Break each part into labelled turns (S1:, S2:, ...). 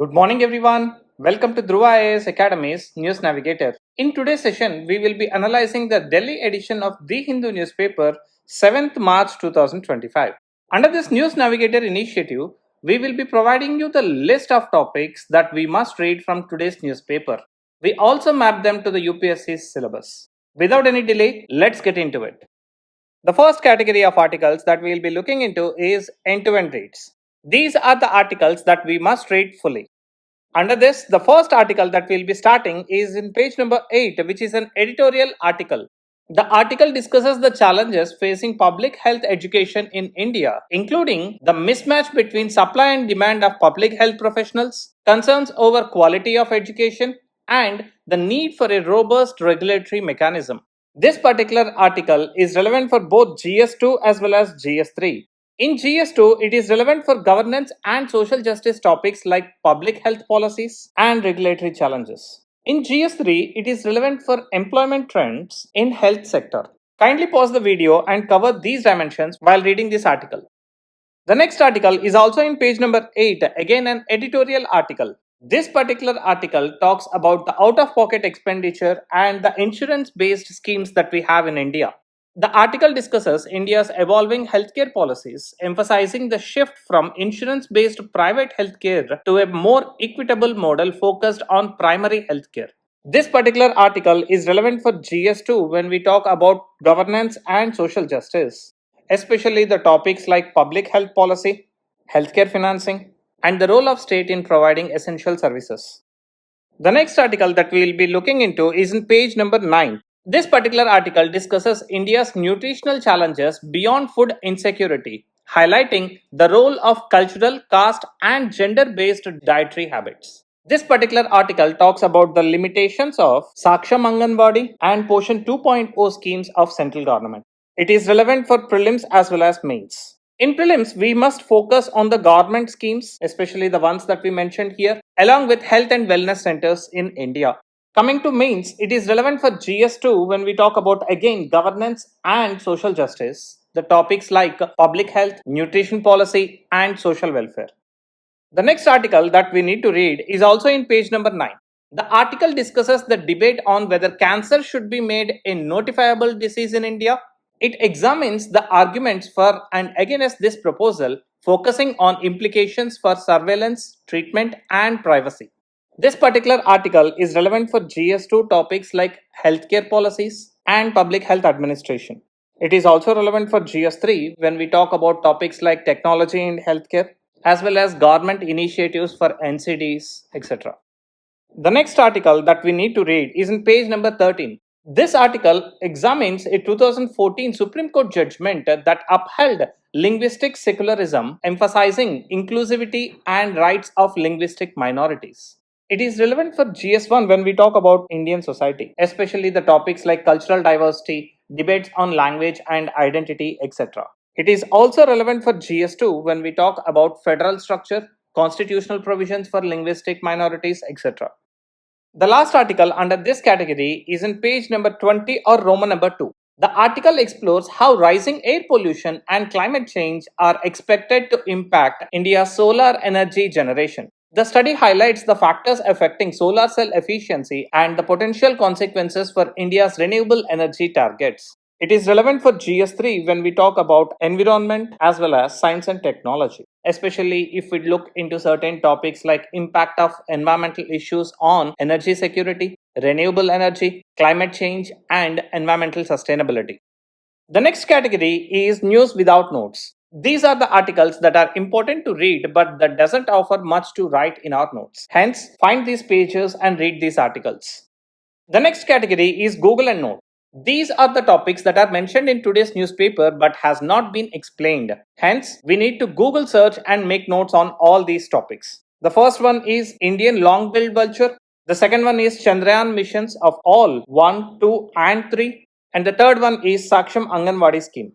S1: Good morning everyone. Welcome to Dhruva IAS Academy's News Navigator. In today's session, we will be analyzing the Delhi edition of The Hindu newspaper 7th March 2025. Under this News Navigator initiative, we will be providing you the list of topics that we must read from today's newspaper. We also map them to the UPSC's syllabus. Without any delay, let's get into it. The first category of articles that we will be looking into is end-to-end reads. These are the articles that we must read fully. Under this, the first article that we'll be starting is in page number 8, which is an editorial article. The article discusses the challenges facing public health education in India, including the mismatch between supply and demand of public health professionals, concerns over quality of education, and the need for a robust regulatory mechanism. This particular article is relevant for both GS2 as well as GS3. In GS2, it is relevant for governance and social justice topics like public health policies and regulatory challenges. In GS3, it is relevant for employment trends in health sector. Kindly pause the video and cover these dimensions while reading this article. The next article is also in page number 8, again an editorial article. This particular article talks about the out-of-pocket expenditure and the insurance-based schemes that we have in India. The article discusses India's evolving healthcare policies, emphasizing the shift from insurance-based private healthcare to a more equitable model focused on primary healthcare. This particular article is relevant for GS2 when we talk about governance and social justice, especially the topics like public health policy, healthcare financing, and the role of state in providing essential services. The next article that we will be looking into is in page number 9. This particular article discusses India's nutritional challenges beyond food insecurity, highlighting the role of cultural, caste, and gender-based dietary habits. This particular article talks about the limitations of Saksham Anganwadi and Poshan 2.0 schemes of central government. It is relevant for prelims as well as mains. In prelims, we must focus on the government schemes, especially the ones that we mentioned here, along with health and wellness centers in India. Coming to mains, it is relevant for GS2 when we talk about again governance and social justice, the topics like public health, nutrition policy, and social welfare. The next article that we need to read is also in page number 9. The article discusses the debate on whether cancer should be made a notifiable disease in India. It examines the arguments for and against this proposal, focusing on implications for surveillance, treatment, and privacy. This particular article is relevant for GS2 topics like healthcare policies and public health administration. It is also relevant for GS3 when we talk about topics like technology in healthcare as well as government initiatives for NCDs, etc. The next article that we need to read is in page number 13. This article examines a 2014 Supreme Court judgment that upheld linguistic secularism, emphasizing inclusivity and rights of linguistic minorities. It is relevant for GS1 when we talk about Indian society, especially the topics like cultural diversity, debates on language and identity, etc. It is also relevant for GS2 when we talk about federal structure, constitutional provisions for linguistic minorities, etc. The last article under this category is in page number 20 or Roman number 2. The article explores how rising air pollution and climate change are expected to impact India's solar energy generation. The study highlights the factors affecting solar cell efficiency and the potential consequences for India's renewable energy targets. It is relevant for GS3 when we talk about environment as well as science and technology, especially if we look into certain topics like impact of environmental issues on energy security, renewable energy, climate change, and environmental sustainability. The next category is news without notes. These are the articles that are important to read but that doesn't offer much to write in our notes. Hence, find these pages and read these articles. The next category is Google and Note. These are the topics that are mentioned in today's newspaper but has not been explained. Hence, we need to Google search and make notes on all these topics. The first one is Indian long-billed vulture. The second one is Chandrayaan Missions of all 1, 2 and 3. And the third one is Saksham Anganwadi scheme.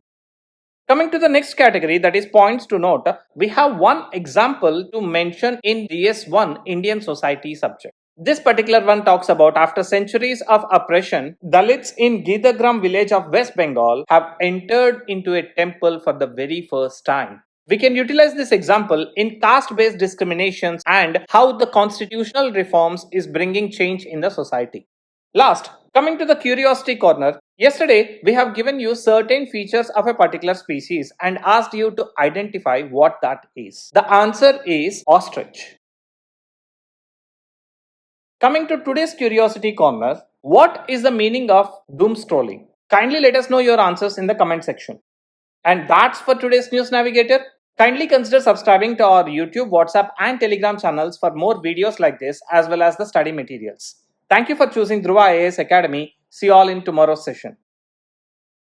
S1: Coming to the next category, that is points to note, we have one example to mention in GS1 Indian society subject. This particular one talks about after centuries of oppression, Dalits in Gidagram village of West Bengal have entered into a temple for the very first time. We can utilize this example in caste-based discriminations and how the constitutional reforms is bringing change in the society. Last, coming to the curiosity corner, yesterday we have given you certain features of a particular species and asked you to identify what that is. The answer is ostrich. Coming to today's curiosity corner, what is the meaning of doom scrolling? Kindly let us know your answers in the comment section. And that's for today's News Navigator. Kindly consider subscribing to our YouTube, WhatsApp and Telegram channels for more videos like this as well as the study materials. Thank you for choosing Dhruva IAS Academy. See you all in tomorrow's session.